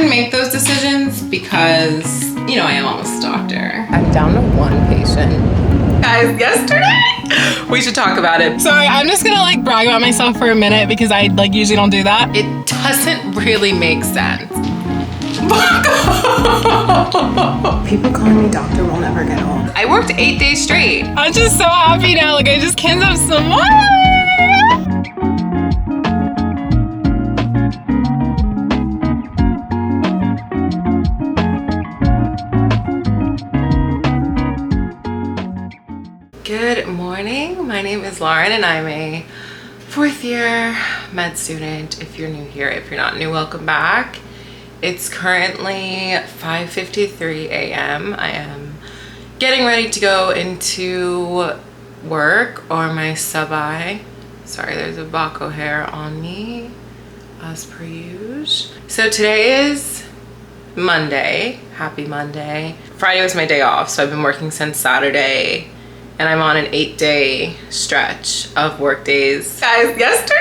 can make those decisions because, you know, I am almost a doctor. I'm down to one patient. Guys, yesterday, we should talk about it. Sorry, I'm just gonna like brag about myself for a minute because I like usually don't do that. It doesn't really make sense. People calling me doctor will never get old. I worked 8 days straight. I'm just so happy now. Like I just can't have some money. Good morning. My name is Lauren and I'm a 4th year med student. If you're new here, if you're not new, welcome back. It's currently 5:53 a.m. I am getting ready to go into work or my sub-I. Sorry, there's a Baco hair on me as per usual. So today is Monday. Happy Monday. Friday was my day off, so I've been working since Saturday. And I'm on an 8-day stretch of work days. Guys, yesterday,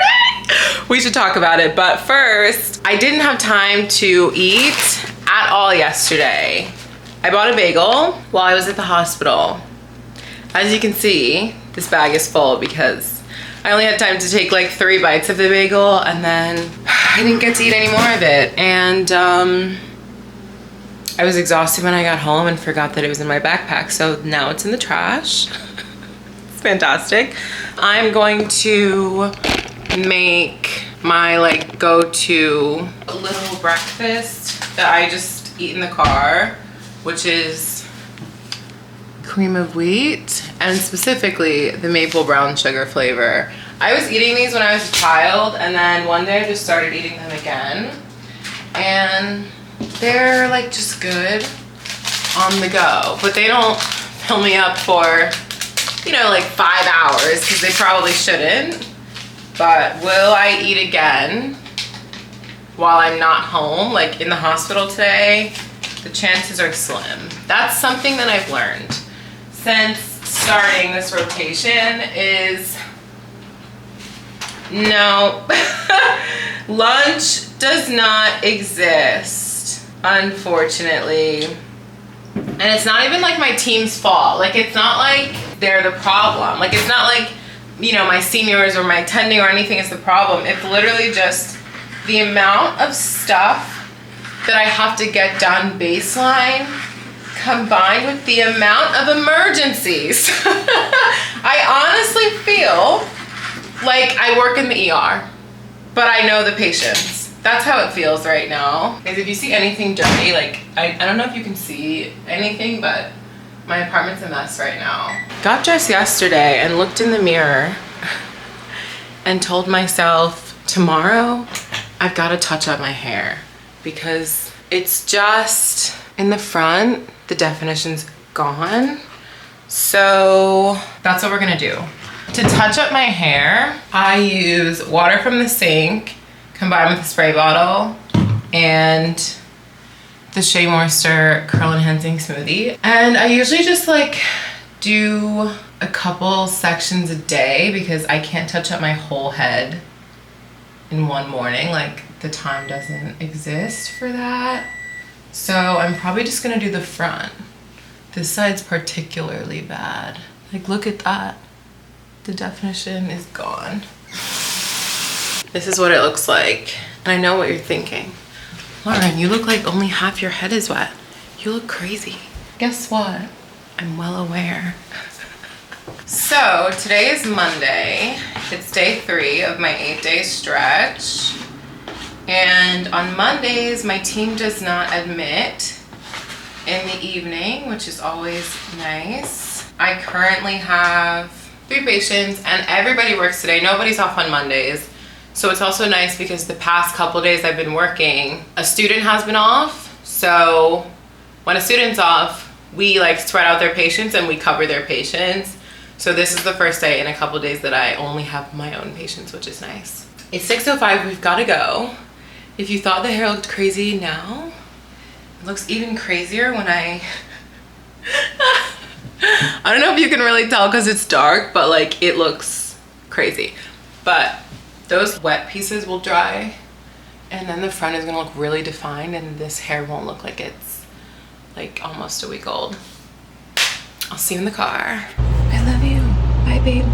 we should talk about it. But first, I didn't have time to eat at all yesterday. I bought a bagel while I was at the hospital. As you can see, this bag is full because I only had time to take like 3 bites of the bagel and then I didn't get to eat any more of it. And I was exhausted when I got home and forgot that it was in my backpack. So now it's in the trash. It's fantastic. I'm going to make my like go-to little breakfast that I just eat in the car, which is cream of wheat and specifically the maple brown sugar flavor. I was eating these when I was a child and then one day I just started eating them again. And they're like just good on the go, but they don't fill me up for, you know, like 5 hours because they probably shouldn't. But will I eat again while I'm not home, like in the hospital today? The chances are slim. That's something that I've learned since starting this rotation is no, lunch does not exist, unfortunately. And it's not even like my team's fault. Like it's not like they're the problem. Like it's not like, you know, my seniors or my attending or anything is the problem. It's literally just the amount of stuff that I have to get done baseline combined with the amount of emergencies. I honestly feel like I work in the ER, but I know the patients. That's how it feels right now. Because if you see anything dirty, like, I don't know if you can see anything, but my apartment's a mess right now. Got dressed yesterday and looked in the mirror and told myself, tomorrow, I've got to touch up my hair because it's just in the front, the definition's gone. So that's what we're gonna do. To touch up my hair, I use water from the sink combined with a spray bottle and the Shea Moisture Curl Enhancing Smoothie. And I usually just like do a couple sections a day because I can't touch up my whole head in one morning. Like the time doesn't exist for that. So I'm probably just gonna do the front. This side's particularly bad. Like look at that. The definition is gone. This is what it looks like. And I know what you're thinking. Lauren, you look like only half your head is wet. You look crazy. Guess what? I'm well aware. So today is Monday. It's day 3 of my 8-day stretch. And on Mondays, my team does not admit in the evening, which is always nice. I currently have 3 patients and everybody works today. Nobody's off on Mondays. So it's also nice because the past couple days I've been working, a student has been off. So when a student's off, we like spread out their patients and we cover their patients. So this is the first day in a couple days that I only have my own patients, which is nice. It's 6:05, we've gotta go. If you thought the hair looked crazy now, it looks even crazier when I don't know if you can really tell because it's dark, but like it looks crazy. But those wet pieces will dry And then the front is gonna look really defined and this hair won't look like it's like almost a week old. I'll see you in the car. I love you. Bye, babe.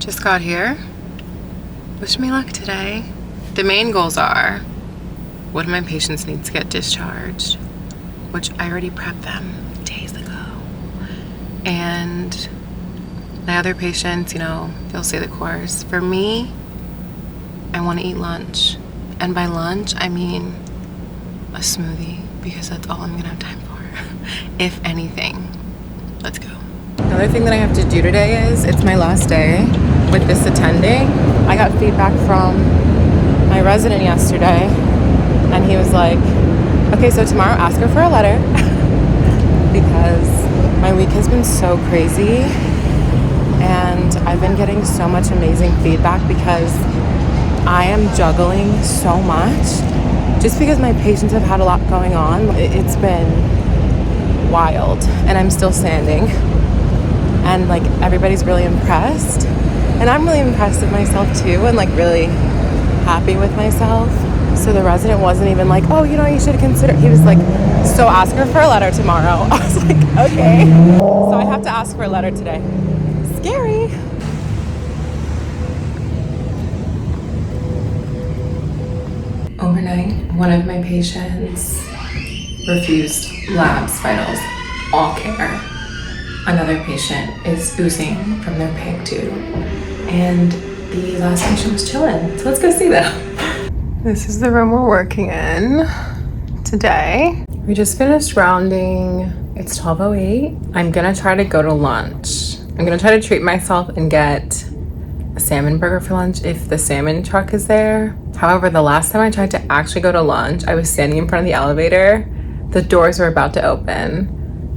Just got here. Wish me luck today. The main goals are, what do my patients need to get discharged? Which I already prepped them days ago. And my other patients, you know, they'll say the course. For me, I want to eat lunch. And by lunch, I mean a smoothie, because that's all I'm gonna have time for. If anything. Let's go. Another thing that I have to do today is, it's my last day with this attending. I got feedback from my resident yesterday, and he was like, okay, so tomorrow ask her for a letter because my week has been so crazy and I've been getting so much amazing feedback because I am juggling so much just because my patients have had a lot going on. It's been wild and I'm still standing, and like everybody's really impressed and I'm really impressed with myself too, and like really happy with myself. So the resident wasn't even like, oh, you know, you should consider. He was like, so ask her for a letter tomorrow. I was like, okay. So I have to ask for a letter today. Scary. Overnight, one of my patients refused labs, vitals, all care. Another patient is oozing from their peg tube. And the last patient was chilling. So let's go see them. This is the room we're working in today. We just finished rounding. It's 12:08. I'm gonna try to go to lunch. I'm gonna try to treat myself and get a salmon burger for lunch if the salmon truck is there. However, the last time I tried to actually go to lunch, I was standing in front of the elevator. The doors were about to open.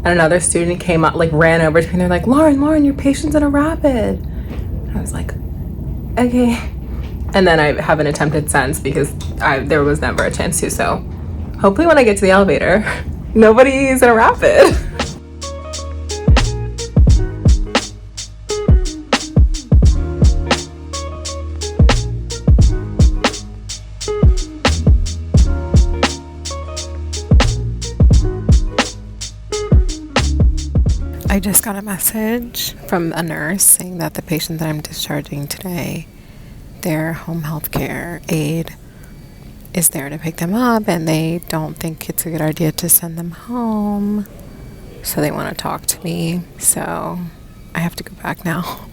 And another student came up, like ran over to me. They're like, Lauren, your patient's in a rapid. I was like, okay. And then I haven't attempted since because there was never a chance to. So hopefully when I get to the elevator, nobody's in a rapid. I just got a message from a nurse saying that the patient that I'm discharging today, their home health care aide is there to pick them up, and they don't think it's a good idea to send them home. So they want to talk to me. So I have to go back now.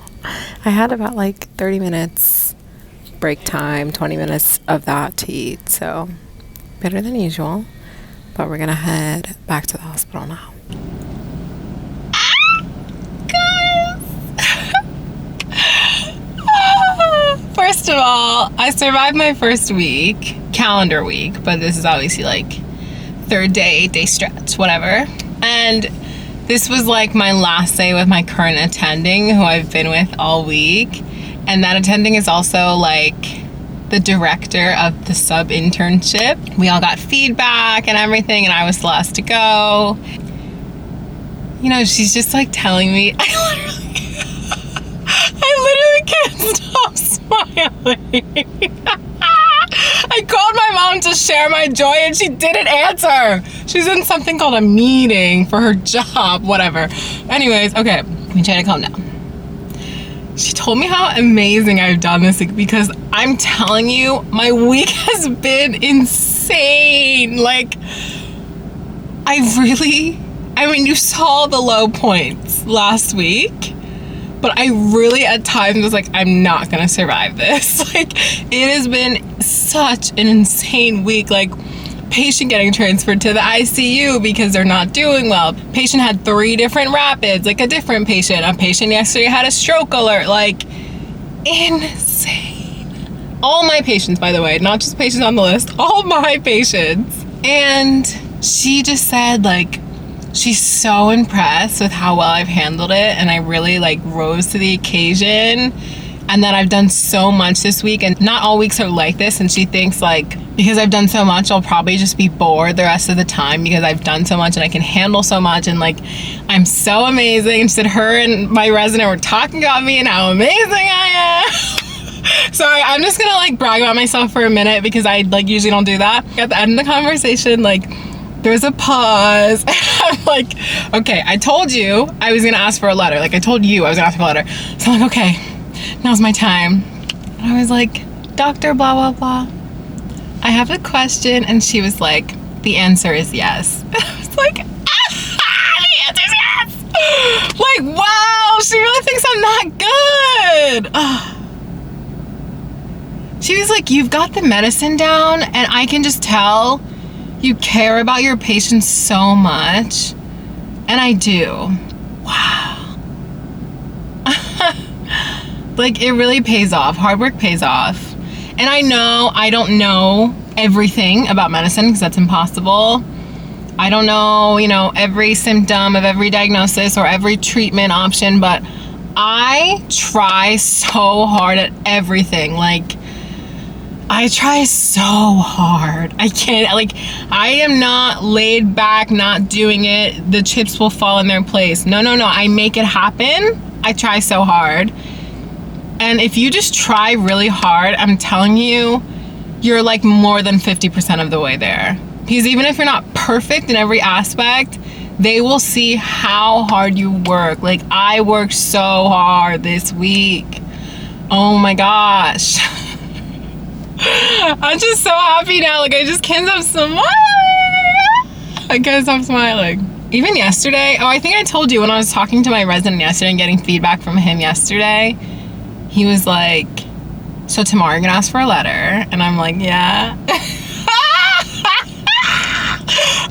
I had about like 30 minutes break time, 20 minutes of that to eat. So better than usual. But we're going to head back to the hospital now. First of all, I survived my first week, calendar week, but this is obviously like third day, 8-day stretch, whatever. And this was like my last day with my current attending, who I've been with all week. And that attending is also like the director of the Sub-Internship. We all got feedback and everything, and I was the last to go. You know, she's just like telling me, I literally can't stop smiling. I called my mom to share my joy and she didn't answer. She's in something called a meeting for her job, whatever. Anyways, okay, let me try to calm down. She told me how amazing I've done this week because I'm telling you, my week has been insane. Like, I mean, you saw the low points last week, but I really at times was like, I'm not gonna survive this. Like, it has been such an insane week. Like, patient getting transferred to the ICU because they're not doing well. Patient had 3 different rapids, like a different patient. A patient yesterday had a stroke alert, like insane. All my patients, by the way, not just patients on the list, all my patients. And she just said like, she's so impressed with how well I've handled it, and I really like rose to the occasion. and that I've done so much this week, and not all weeks are like this, and she thinks like because I've done so much I'll probably just be bored the rest of the time because I've done so much and I can handle so much, and like I'm so amazing. And she said her and my resident were talking about me and how amazing I am. Sorry, I'm just gonna like brag about myself for a minute because I like usually don't do that. At the end of the conversation, like there's a pause. I'm like, okay, I told you I was gonna ask for a letter. Like I told you I was gonna ask for a letter. So I'm like, okay, now's my time. And I was like, Dr. blah, blah, blah, I have a question. And she was like, the answer is yes. And I was like, the answer is yes. Like, wow, she really thinks I'm not good. She was like, you've got the medicine down and I can just tell you care about your patients so much. And I do. Wow. Like, it really pays off. Hard work pays off. And I know I don't know everything about medicine because that's impossible. I don't know, you know, every symptom of every diagnosis or every treatment option, but I try so hard at everything. Like, I try so hard. I can't, like, I am not laid back, not doing it. The chips will fall in their place. No. I make it happen. I try so hard. And if you just try really hard, I'm telling you, you're like more than 50% of the way there. Because even if you're not perfect in every aspect, they will see how hard you work. Like, I worked so hard this week. Oh my gosh. I'm just so happy now. Like, I just can't stop smiling. I can't stop smiling. Even yesterday, I think I told you when I was talking to my resident yesterday and getting feedback from him yesterday, he was like, so tomorrow you're gonna ask for a letter? And I'm like, yeah.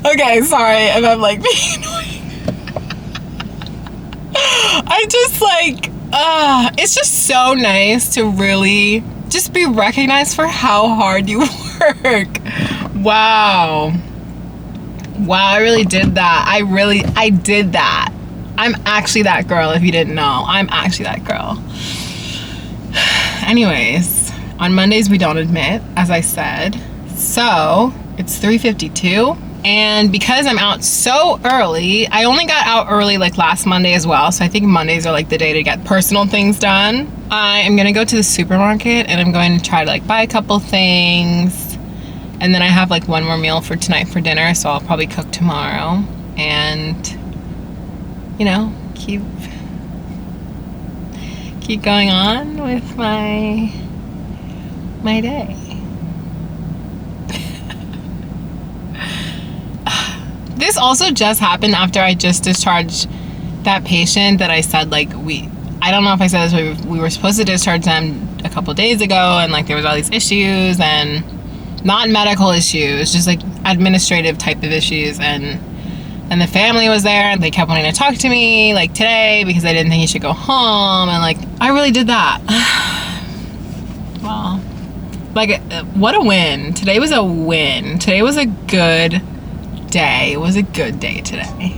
Okay, sorry if I'm like being annoying. I just like, it's just so nice to really just be recognized for how hard you work. Wow, I really did that. I did that. I'm actually that girl, if you didn't know. I'm actually that girl. Anyways, on Mondays we don't admit, as I said. So it's 3:52, and because I'm out so early, I only got out early like last Monday as well, so I think Mondays are like the day to get personal things done. I am gonna go to the supermarket and I'm going to try to like buy a couple things, and then I have like one more meal for tonight for dinner, so I'll probably cook tomorrow and, you know, keep going on with my day. This also just happened after I just discharged that patient that I said, like, I don't know if I said this, but we were supposed to discharge them a couple days ago, and like there was all these issues, and not medical issues, just like administrative type of issues, and the family was there and they kept wanting to talk to me like today because they didn't think he should go home, and like I really did that. Well, like, what a win. Today was a win. Today was a good day. It was a good day today.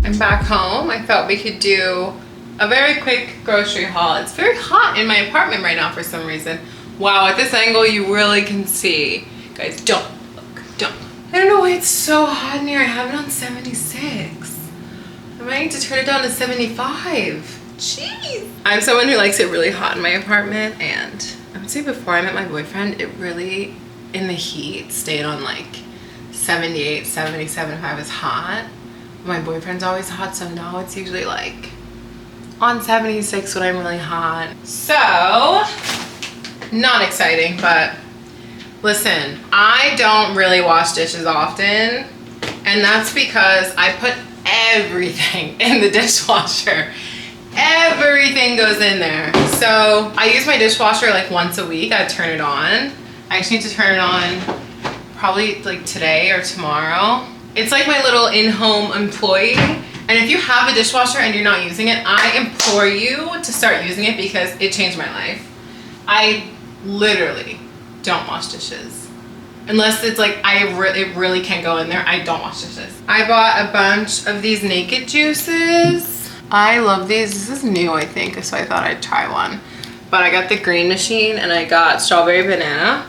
I'm back home. I thought we could do a very quick grocery haul. It's very hot in my apartment right now for some reason. Wow, at this angle you really can see. Guys, don't look, don't. I don't know why it's so hot in here. I have it on 76. I might need to turn it down to 75. Jeez. I'm someone who likes it really hot in my apartment, and I would say before I met my boyfriend, it really, in the heat, stayed on like 78, 77 if I was hot. My boyfriend's always hot, so now it's usually like on 76 when I'm really hot. So, not exciting, but listen, I don't really wash dishes often, and that's because I put everything in the dishwasher. Everything goes in there. So I use my dishwasher like once a week. I turn it on. I actually need to turn it on probably like today or tomorrow. It's like my little in-home employee. And if you have a dishwasher and you're not using it, I implore you to start using it because it changed my life. I literally don't wash dishes Unless it's like, it really can't go in there, I don't wash dishes. I bought a bunch of these Naked juices. I love these. This is new, I think, so I thought I'd try one. But I got the green machine and I got strawberry banana.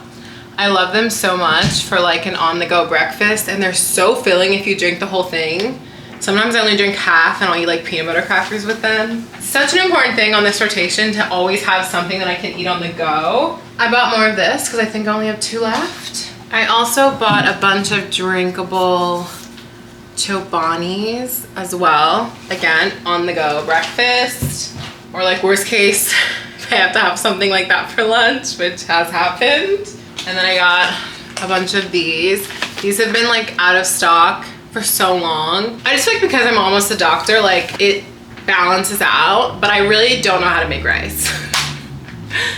I love them so much for like an on-the-go breakfast, and they're so filling if you drink the whole thing. Sometimes I only drink half and I'll eat like peanut butter crackers with them. Such an important thing on this rotation to always have something that I can eat on the go. I bought more of this because I think I only have 2 left. I also bought a bunch of drinkable Chobanis as well. Again, on the go breakfast, or like worst case, I have to have something like that for lunch, which has happened. And then I got a bunch of these. These have been like out of stock for so long. I just feel like because I'm almost a doctor, like it balances out, but I really don't know how to make rice.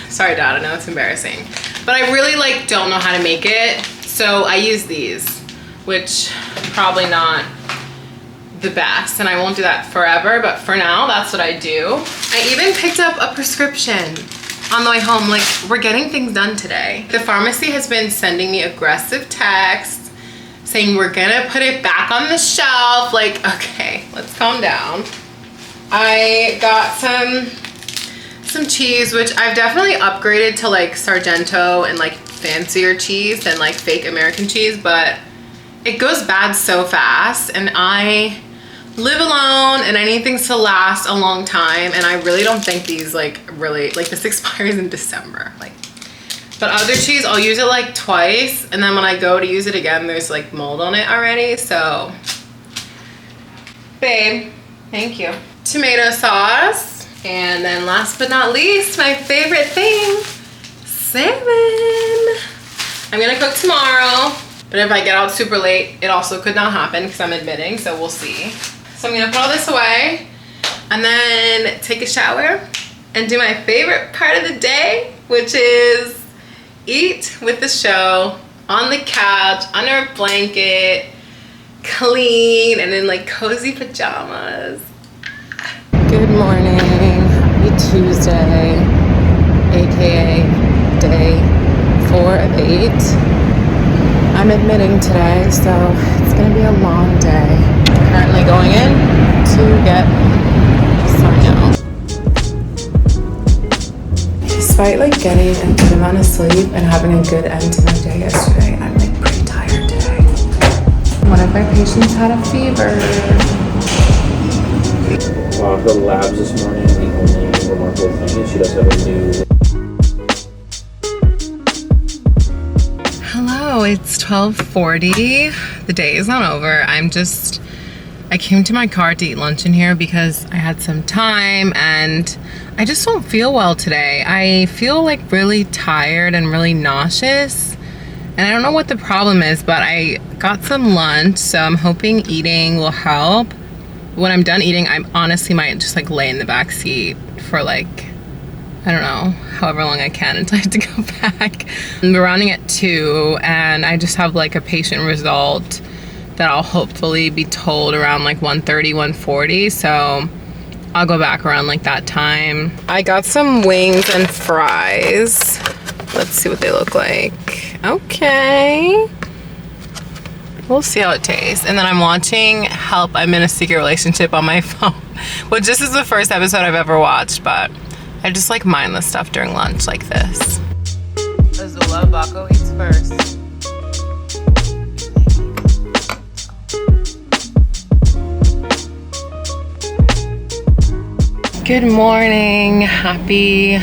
Sorry, Dad, I know it's embarrassing, but I really like don't know how to make it. So I use these, which probably not the best, and I won't do that forever, but for now, that's what I do. I even picked up a prescription on the way home. Like, we're getting things done today. The pharmacy has been sending me aggressive texts saying we're gonna put it back on the shelf. Like, okay, let's calm down. I got some cheese, which I've definitely upgraded to like Sargento and like fancier cheese than like fake American cheese, but it goes bad so fast, and I live alone and I need things to last a long time, and I really don't think these like really, like this expires in December. Like, but other cheese, I'll use it like twice, and then when I go to use it again, there's like mold on it already. So, babe, thank you. Tomato sauce. And then last but not least, my favorite thing, salmon. I'm gonna cook tomorrow, but if I get out super late, it also could not happen because I'm admitting, so we'll see. So I'm gonna put all this away and then take a shower and do my favorite part of the day, which is eat with the show on the couch, under a blanket, clean, and in like cozy pajamas. Good morning, happy Tuesday, AKA day 4 of 8. I'm admitting today, so it's gonna be a long day. I'm currently going in to get some out. Despite like getting a good amount of sleep and having a good end to my day yesterday, I'm like pretty tired today. One of my patients had a fever. Her labs this morning, the only remarkable thing is she does have a new... Hello, it's 12:40. The day is not over. I came to my car to eat lunch in here because I had some time and I just don't feel well today. I feel like really tired and really nauseous, and I don't know what the problem is, but I got some lunch, so I'm hoping eating will help. When I'm done eating, I honestly might just like lay in the back seat for like, I don't know, however long I can until I have to go back. We're running at 2 and I just have like a patient result that I'll hopefully be told around like 1:30, 1:40. So I'll go back around like that time. I got some wings and fries. Let's see what they look like. Okay. We'll see how it tastes. And then I'm watching Help, I'm in a Secret Relationship on my phone, which this is the first episode I've ever watched, but I just like mindless stuff during lunch like this. Azula, Baco eats first. Good morning, happy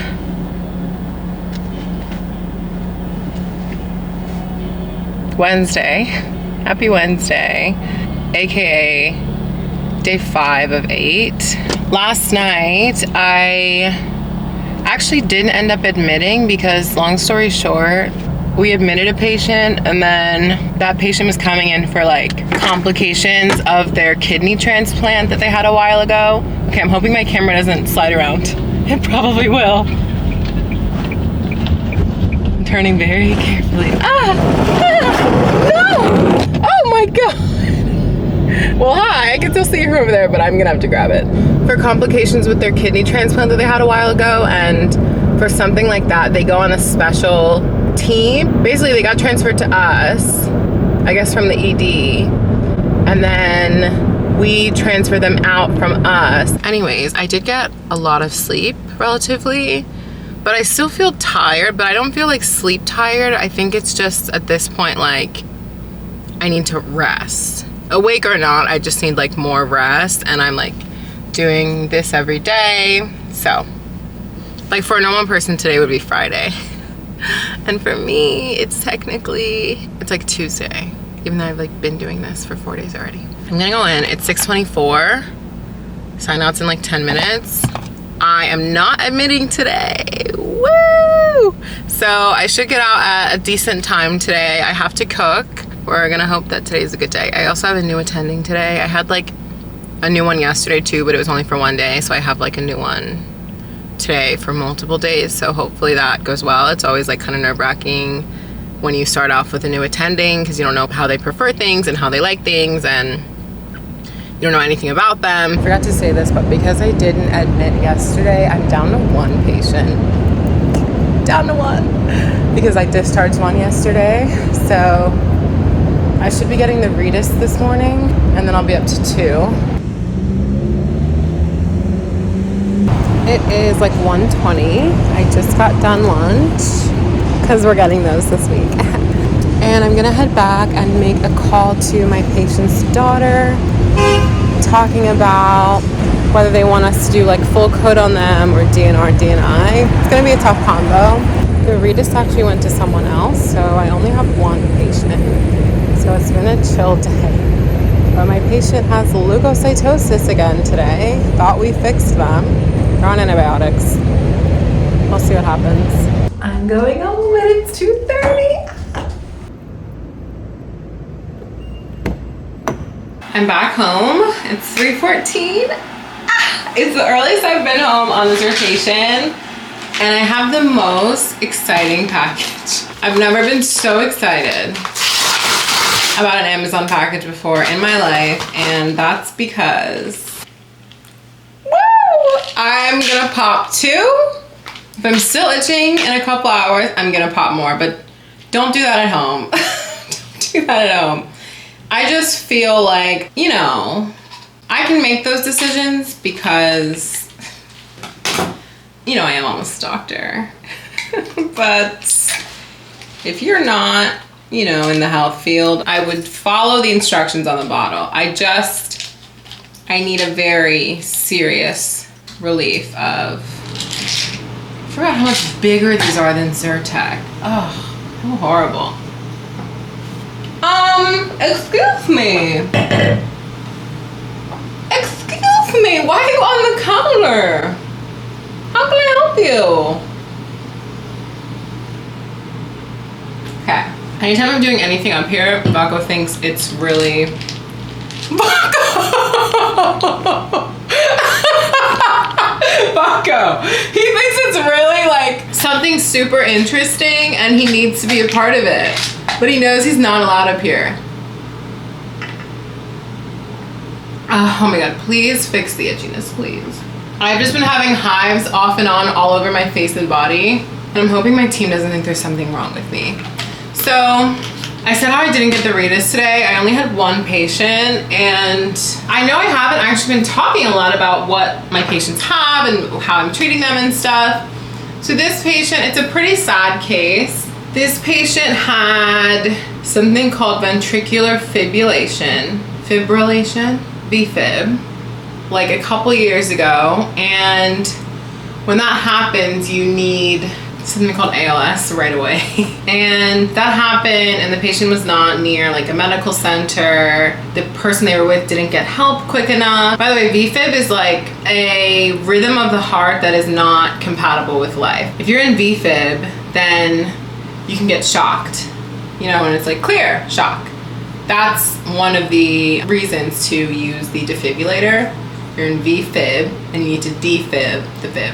Wednesday. Happy Wednesday, aka day 5 of 8. Last night, I actually didn't end up admitting because, long story short, we admitted a patient and then that patient was coming in for like complications of their kidney transplant that they had a while ago. Okay, I'm hoping my camera doesn't slide around. It probably will. I'm turning very carefully. No! Oh my God! Well, hi, I can still see her over there, but I'm gonna have to grab it. For complications with their kidney transplant that they had a while ago, and for something like that, they go on a special team, basically they got transferred to us, I guess from the ED, and then we transferred them out from us. Anyways, I did get a lot of sleep relatively, but I still feel tired, but I don't feel like sleep tired. I think it's just at this point, like, I need to rest. Awake or not, I just need like more rest, and I'm like doing this every day. So like for a normal person, today would be Friday. And for me, it's like Tuesday, even though I've like been doing this for 4 days already. I'm gonna go in, it's 6:24. Sign out's in like 10 minutes. I am not admitting today, woo! So I should get out at a decent time today. I have to cook. We're gonna hope that today's a good day. I also have a new attending today. I had like a new one yesterday too, but it was only for 1 day. So I have like a new one today for multiple days. So hopefully that goes well. It's always like kind of nerve-wracking when you start off with a new attending because you don't know how they prefer things and how they like things, and you don't know anything about them. I forgot to say this, but because I didn't admit yesterday, I'm down to 1 patient. Down to 1. Because I discharged 1 yesterday. So I should be getting the Redis this morning, and then I'll be up to 2. It is like 1:20. I just got done lunch, because we're getting those this week. And I'm gonna head back and make a call to my patient's daughter, talking about whether they want us to do like full code on them or DNR, DNI. It's gonna be a tough combo. The Redis actually went to someone else, so I only have 1 patient. So it's been a chill day. But my patient has leukocytosis again today. Thought we fixed them. They're on antibiotics. We'll see what happens. I'm going home and it's 2:30. I'm back home. It's 3:14. It's the earliest I've been home on this rotation, and I have the most exciting package. I've never been so excited about an Amazon package before in my life, and that's because, woo! I'm gonna pop 2. If I'm still itching in a couple hours, I'm gonna pop more, but don't do that at home. Don't do that at home. I just feel like, you know, I can make those decisions because, you know, I am almost a doctor. But if you're not, you know, in the health field, I would follow the instructions on the bottle. I need a very serious relief of, I forgot how much bigger these are than Zyrtec. Oh, how horrible. Excuse me. Excuse me, why are you on the counter? How can I help you? Okay. Anytime I'm doing anything up here, Baco thinks it's really... Baco! He thinks it's really like something super interesting and he needs to be a part of it. But he knows he's not allowed up here. Oh my god, please fix the itchiness, please. I've just been having hives off and on all over my face and body, and I'm hoping my team doesn't think there's something wrong with me. So, I said how I didn't get the Redis today. I only had 1 patient, and I know I haven't actually been talking a lot about what my patients have and how I'm treating them and stuff. So this patient, it's a pretty sad case. This patient had something called ventricular fibrillation, VFib, like a couple years ago, and when that happens, you need something called ALS right away. And that happened, and the patient was not near like a medical center. The person they were with didn't get help quick enough. By the way, VFib is like a rhythm of the heart that is not compatible with life. If you're in VFib, then you can get shocked, you know, and it's like clear shock. That's one of the reasons to use the defibrillator. You're in VFib and you need to defib the fib.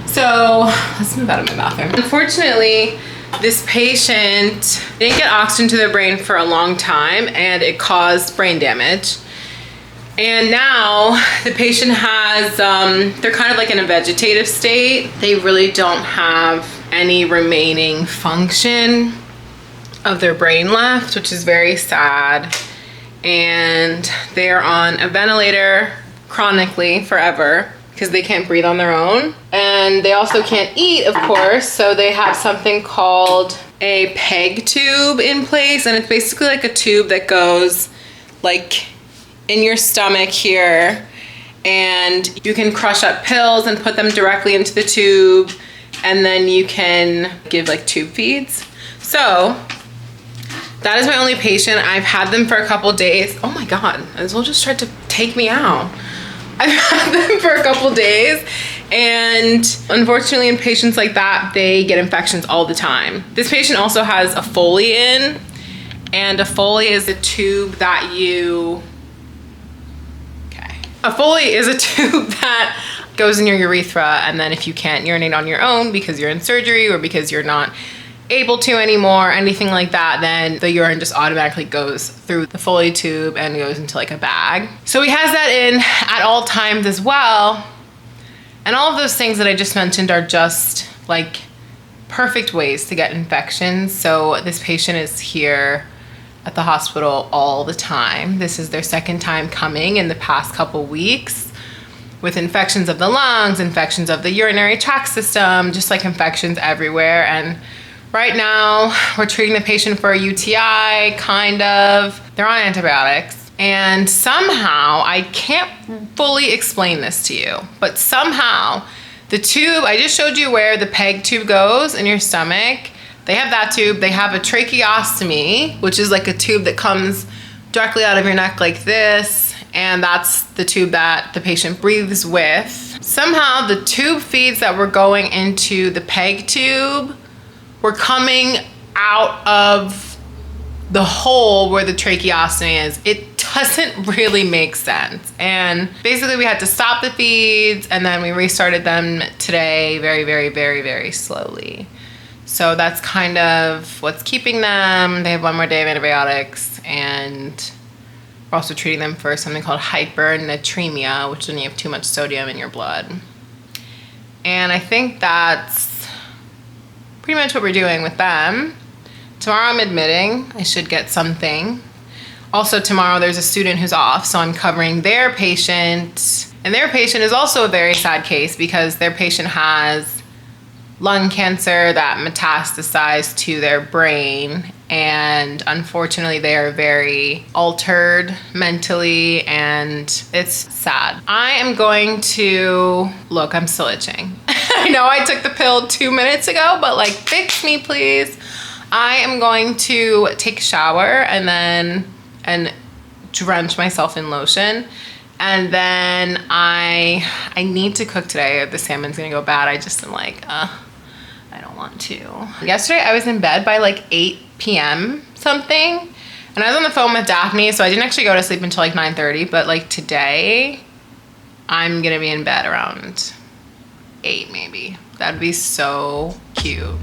So let's move out of my bathroom. Unfortunately, this patient didn't get oxygen to their brain for a long time, and it caused brain damage. And now the patient has, they're kind of like in a vegetative state. They really don't have any remaining function of their brain left, which is very sad. And they're on a ventilator chronically forever because they can't breathe on their own. And they also can't eat, of course, so they have something called a PEG tube in place, and it's basically like a tube that goes like in your stomach here, and you can crush up pills and put them directly into the tube, and then you can give like tube feeds. So that is my only patient. I've had them for a couple days. Oh my God, this will just tried to take me out. I've had them for a couple days, and unfortunately in patients like that, they get infections all the time. This patient also has a Foley in, and a Foley is a tube that a Foley is a tube that goes in your urethra, and then if you can't urinate on your own because you're in surgery or because you're not able to anymore, anything like that, then the urine just automatically goes through the Foley tube and goes into like a bag. So he has that in at all times as well. And all of those things that I just mentioned are just like perfect ways to get infections. So this patient is here at the hospital all the time. This is their second time coming in the past couple weeks with infections of the lungs, infections of the urinary tract system, just like infections everywhere. And right now, we're treating the patient for a UTI, kind of. They're on antibiotics. And somehow, I can't fully explain this to you, but somehow the tube, I just showed you where the PEG tube goes in your stomach. They have that tube. They have a tracheostomy, which is like a tube that comes directly out of your neck like this. And that's the tube that the patient breathes with. Somehow, the tube feeds that were going into the PEG tube were coming out of the hole where the tracheostomy is. It doesn't really make sense. And basically we had to stop the feeds, and then we restarted them today very, very, very, very slowly. So that's kind of what's keeping them. They have one more day of antibiotics, and we're also treating them for something called hypernatremia, which is when you have too much sodium in your blood. And I think that's pretty much what we're doing with them. Tomorrow I'm admitting. I should get something. Also tomorrow there's a student who's off, so I'm covering their patient. And their patient is also a very sad case because their patient has lung cancer that metastasized to their brain, and unfortunately they are very altered mentally, and it's sad. I am going to, look, I'm still itching. I know I took the pill 2 minutes ago, but like, fix me please. I am going to take a shower and drench myself in lotion, and then I need to cook today or the salmon's gonna go bad. I just am like, I don't want to. Yesterday I was in bed by like 8 p.m. something, and I was on the phone with Daphne, so I didn't actually go to sleep until like 9:30, but like today I'm gonna be in bed around 8 maybe. That'd be so cute.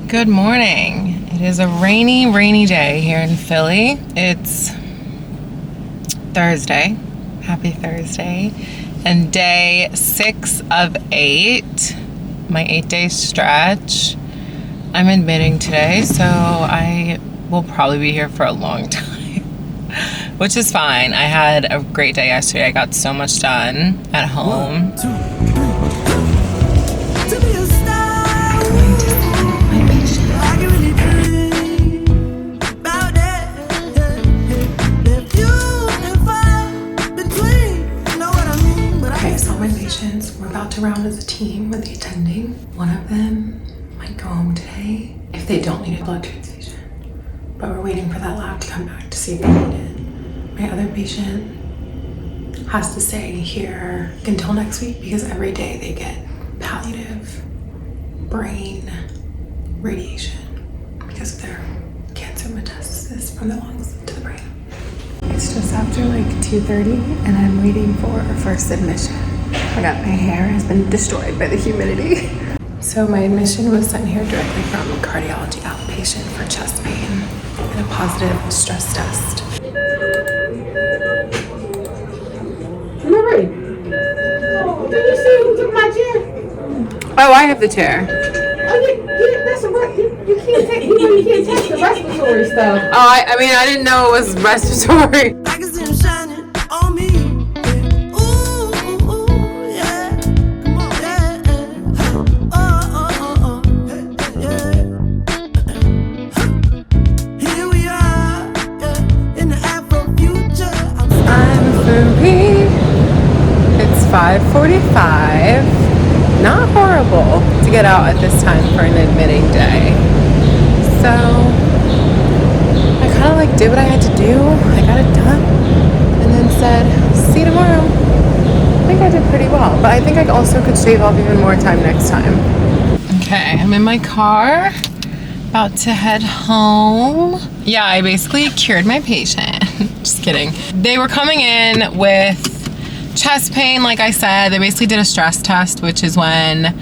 Good morning. It is a rainy day here in Philly. It's Thursday. Happy Thursday. And day 6 of 8. My 8-day stretch. I'm admitting today, so I will probably be here for a long time, which is fine. I had a great day yesterday. I got so much done at home. 1, 2, 3. We're about to round as a team with the attending. One of them might go home today if they don't need a blood transfusion, but we're waiting for that lab to come back to see if they need it. My other patient has to stay here until next week because every day they get palliative brain radiation because of their cancer metastasis. hemostasis from the lungs to the brain. It's just after like 2:30 and I'm waiting for our first admission. My hair has been destroyed by the humidity. So my admission was sent here directly from cardiology outpatient for chest pain and a positive stress test. I'm all right. Did you see who took my chair? Oh, I have the chair. Oh, yeah, that's a you can't take you can't take the respiratory stuff. Oh, I mean, I didn't know it was respiratory. I can see them shining on me. Ooh, ooh, yeah. Come on, yeah. Oh, yeah. Here we are, yeah, in the Afro future. I'm free. It's 5:45. Not horrible to get out at this time for an admitting day. So I kind of like did what I had to do. I got it done and then said, see you tomorrow. I think I did pretty well, but I think I also could shave off even more time next time. Okay, I'm in my car, about to head home. Yeah, I basically cured my patient. Just kidding. They were coming in with chest pain, like I said. They basically did a stress test, which is when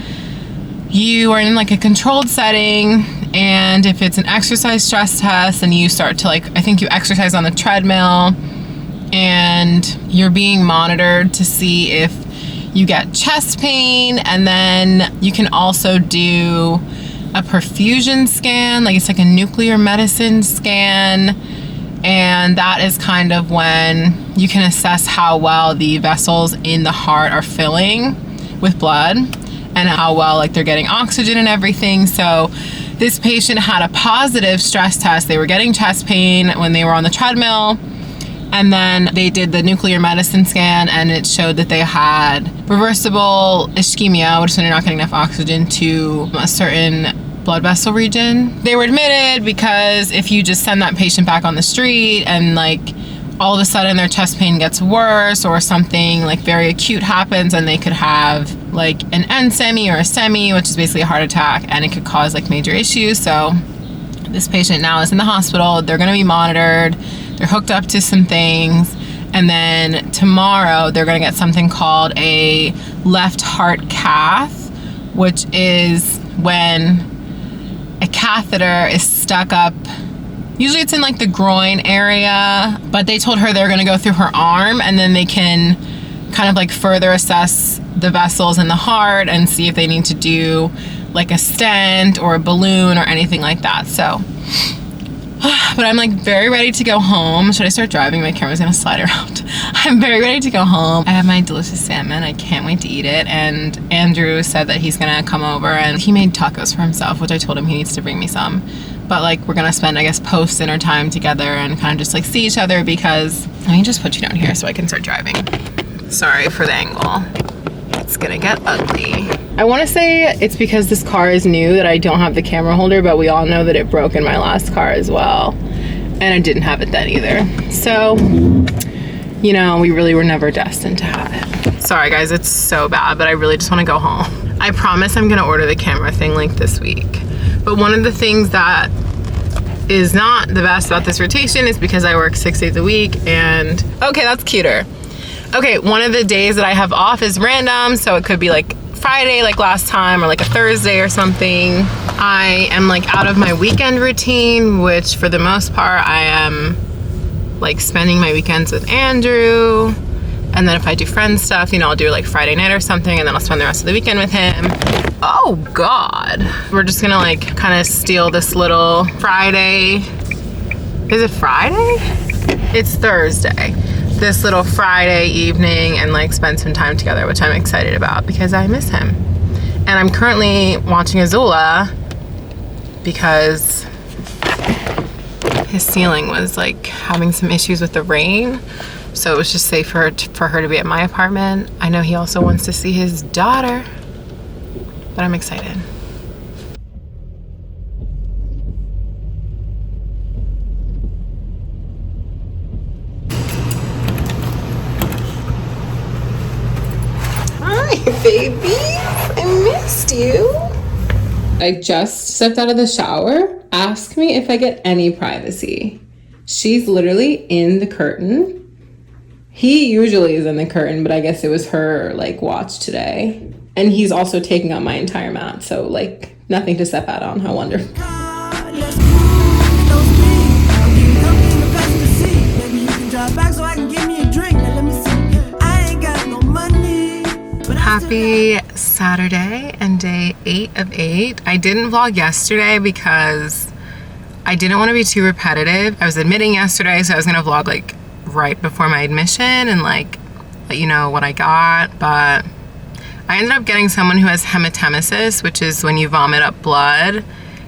you are in like a controlled setting, and if it's an exercise stress test and you start to like, I think you exercise on the treadmill and you're being monitored to see if you get chest pain, and then you can also do a perfusion scan, like it's like a nuclear medicine scan, and that is kind of when you can assess how well the vessels in the heart are filling with blood and how well like they're getting oxygen and everything. So this patient had a positive stress test. They were getting chest pain when they were on the treadmill, and then they did the nuclear medicine scan and it showed that they had reversible ischemia, which is when you're not getting enough oxygen to a certain blood vessel region. They were admitted because if you just send that patient back on the street and like all of a sudden their chest pain gets worse or something like very acute happens, and they could have like an NSEMI or a SEMI, which is basically a heart attack, and it could cause like major issues. So this patient now is in the hospital. They're gonna be monitored. They're hooked up to some things. And then tomorrow they're gonna get something called a left heart cath, which is when a catheter is stuck up. Usually it's in like the groin area, but they told her they're gonna go through her arm, and then they can kind of like further assess the vessels in the heart and see if they need to do like a stent or a balloon or anything like that. So, but I'm like very ready to go home. Should I start driving? My camera's gonna slide around. I'm very ready to go home. I have my delicious salmon. I can't wait to eat it. And Andrew said that he's gonna come over, and he made tacos for himself, which I told him he needs to bring me some. But like we're gonna spend, I guess, post dinner time together and kind of just like see each other, because let me just put you down here so I can start driving. Sorry for the angle. It's gonna get ugly. I wanna say it's because this car is new that I don't have the camera holder, but we all know that it broke in my last car as well. And I didn't have it then either. So, you know, we really were never destined to have it. Sorry guys, it's so bad, but I really just wanna go home. I promise I'm gonna order the camera thing like this week. But one of the things that is not the best about this rotation is because I work 6 days a week, and okay, that's cuter. Okay, one of the days that I have off is random, so it could be like Friday like last time, or like a Thursday or something. I am like out of my weekend routine, which for the most part I am like spending my weekends with Andrew, and then if I do friend stuff, you know, I'll do like Friday night or something, and then I'll spend the rest of the weekend with him. Oh God, we're just gonna like kind of steal this little Friday. Is it Friday? It's Thursday. This little Friday evening and like spend some time together, which I'm excited about because I miss him. And I'm currently watching Azula because his ceiling was like having some issues with the rain. So it was just safe for her to be at my apartment. I know he also wants to see his daughter, but I'm excited. Hi, baby. I missed you. I just stepped out of the shower. Ask me if I get any privacy. She's literally in the curtain. He usually is in the curtain, but I guess it was her like watch today. And he's also taking up my entire mat, so like nothing to step out on. How wonderful. Let's cruise, don't speed. I'm getting comfy in the passenger seat. Maybe you can drive back so I can give me a drink. Now let me see. I ain't got no money. But Happy Saturday and day 8 of 8. I didn't vlog yesterday because I didn't want to be too repetitive. I was admitting yesterday, so I was gonna vlog like right before my admission and like let you know what I got, but I ended up getting someone who has hematemesis, which is when you vomit up blood.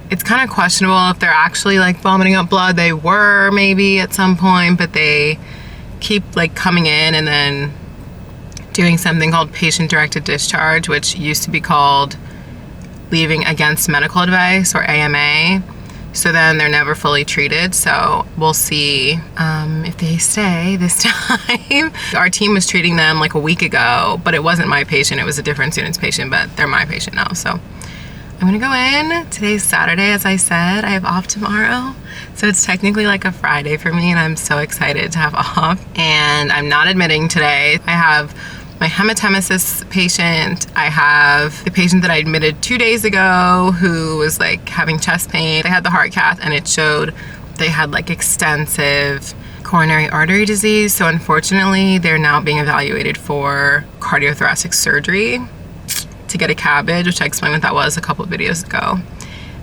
It's kind of questionable if they're actually like vomiting up blood. They were maybe at some point, but they keep like coming in and then doing something called patient-directed discharge, which used to be called leaving against medical advice or AMA. So then they're never fully treated. So we'll see if they stay this time. Our team was treating them like a week ago, but it wasn't my patient. It was a different student's patient, but they're my patient now. So I'm gonna go in. Today's Saturday, as I said. I have off tomorrow. So it's technically like a Friday for me, and I'm so excited to have off. And I'm not admitting today. I have my hematemesis patient. I have the patient that I admitted 2 days ago who was like having chest pain. They had the heart cath and it showed they had like extensive coronary artery disease. So unfortunately, they're now being evaluated for cardiothoracic surgery to get a CABG, which I explained what that was a couple of videos ago.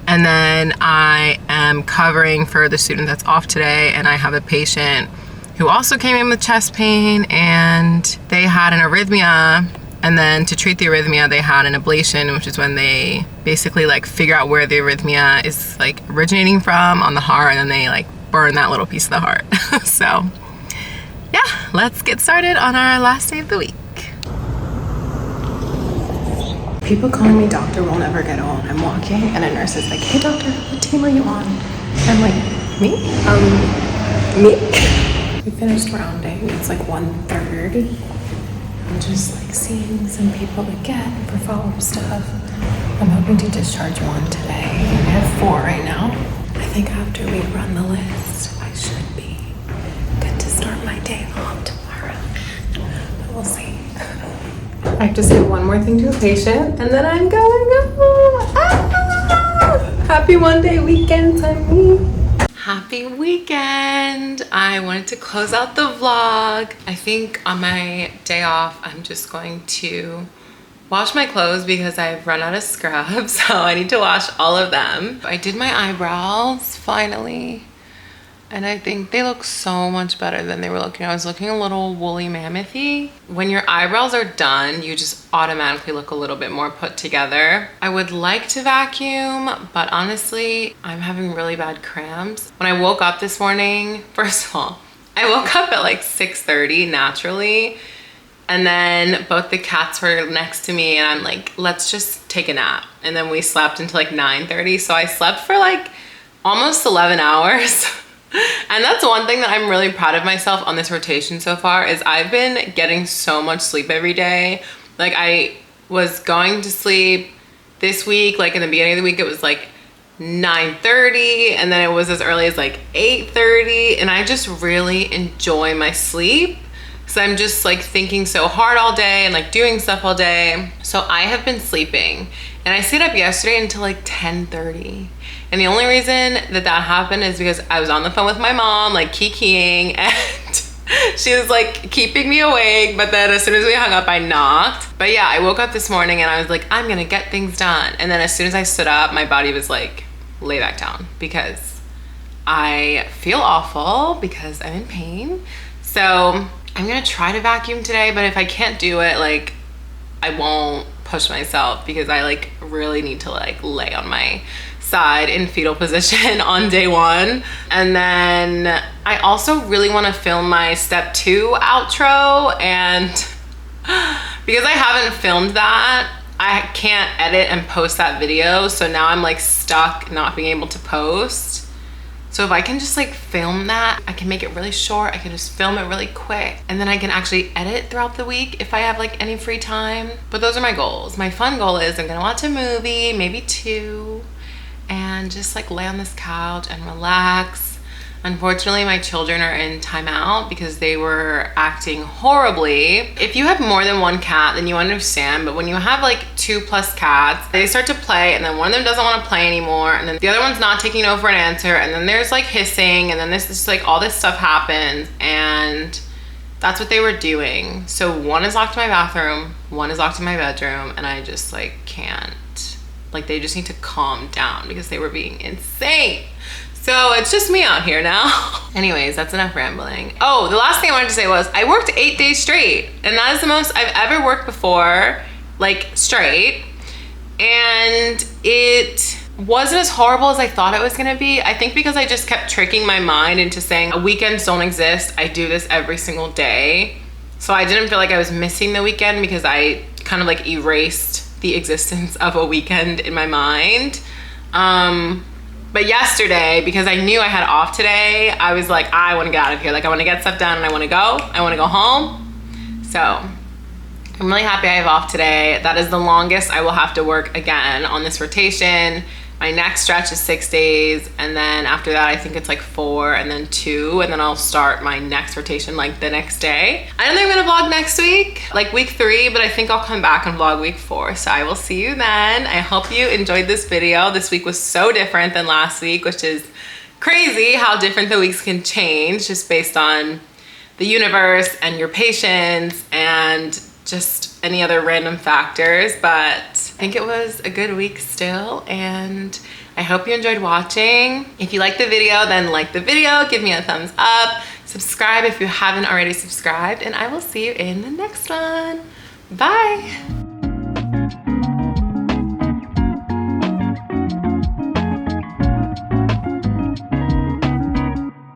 And then I am covering for the student that's off today, and I have a patient who also came in with chest pain, and they had an arrhythmia, and then to treat the arrhythmia they had an ablation, which is when they basically like figure out where the arrhythmia is like originating from on the heart, and then they like burn that little piece of the heart. So yeah, let's get started on our last day of the week. People calling me doctor will never get old. I'm walking and a nurse is like, hey doctor, what team are you on? I'm like, me? Me? We finished rounding. It's like 1:30. I'm just like seeing some people again for follow-up stuff. I'm hoping to discharge 1 today. I have 4 right now. I think after we run the list, I should be good to start my day off tomorrow. But we'll see. I have to say one more thing to a patient and then I'm going home. Ah! Happy 1-day weekend, honey. Happy weekend! I wanted to close out the vlog. I think on my day off, I'm just going to wash my clothes because I've run out of scrubs, so I need to wash all of them. I did my eyebrows finally, and I think they look so much better than they were looking. I was looking a little woolly mammothy. When your eyebrows are done, you just automatically look a little bit more put together. I would like to vacuum, but honestly, I'm having really bad cramps. When I woke up this morning, first of all, I woke up at like 6:30 naturally, and then both the cats were next to me and I'm like, let's just take a nap. And then we slept until like 9:30. So I slept for like almost 11 hours. And that's one thing that I'm really proud of myself on this rotation so far is I've been getting so much sleep every day. Like I was going to sleep this week, like in the beginning of the week, it was like 9:30 and then it was as early as like 8:30, and I just really enjoy my sleep. So I'm just like thinking so hard all day and like doing stuff all day. So I have been sleeping, and I stayed up yesterday until like 10:30. And the only reason that that happened is because I was on the phone with my mom, like kikiing, and she was like keeping me awake. But then as soon as we hung up, I knocked. But yeah, I woke up this morning and I was like, I'm gonna get things done. And then as soon as I stood up, my body was like, lay back down, because I feel awful because I'm in pain. So I'm gonna try to vacuum today, but if I can't do it, like I won't push myself because I like really need to like lay on my side in fetal position on day 1. And then I also really want to film my step 2 outro, and because I haven't filmed that, I can't edit and post that video. So now I'm like stuck not being able to post. So if I can just like film that, I can make it really short. I can just film it really quick, and then I can actually edit throughout the week if I have like any free time. But those are my goals. My fun goal is I'm gonna watch a movie, maybe 2, and just like lay on this couch and relax. Unfortunately, my children are in timeout because they were acting horribly. If you have more than one cat, then you understand, but when you have like 2+ cats, they start to play and then one of them doesn't want to play anymore, and then the other one's not taking over an answer, and then there's like hissing, and then this is like all this stuff happens, and that's what they were doing. So one is locked in my bathroom, one is locked in my bedroom, and I just like can't. Like they just need to calm down because they were being insane. So it's just me out here now. Anyways, that's enough rambling. Oh, the last thing I wanted to say was I worked 8 days straight, and that is the most I've ever worked before, like straight. And it wasn't as horrible as I thought it was gonna be. I think because I just kept tricking my mind into saying weekends don't exist. I do this every single day. So I didn't feel like I was missing the weekend because I kind of like erased the existence of a weekend in my mind. But yesterday, because I knew I had off today, I was like, I want to get out of here. Like I want to get stuff done and I want to go. I want to go home. So I'm really happy I have off today. That is the longest I will have to work again on this rotation. My next stretch is 6 days, and then after that I think it's like 4 and then 2, and then I'll start my next rotation like the next day. I don't think I'm gonna vlog next week, like week 3, but I think I'll come back and vlog week 4. So I will see you then. I hope you enjoyed this video. This week was so different than last week, which is crazy how different the weeks can change just based on the universe and your patience and just any other random factors, but I think it was a good week still, and I hope you enjoyed watching. If you liked the video, then like the video, give me a thumbs up, subscribe if you haven't already subscribed, and I will see you in the next one. Bye.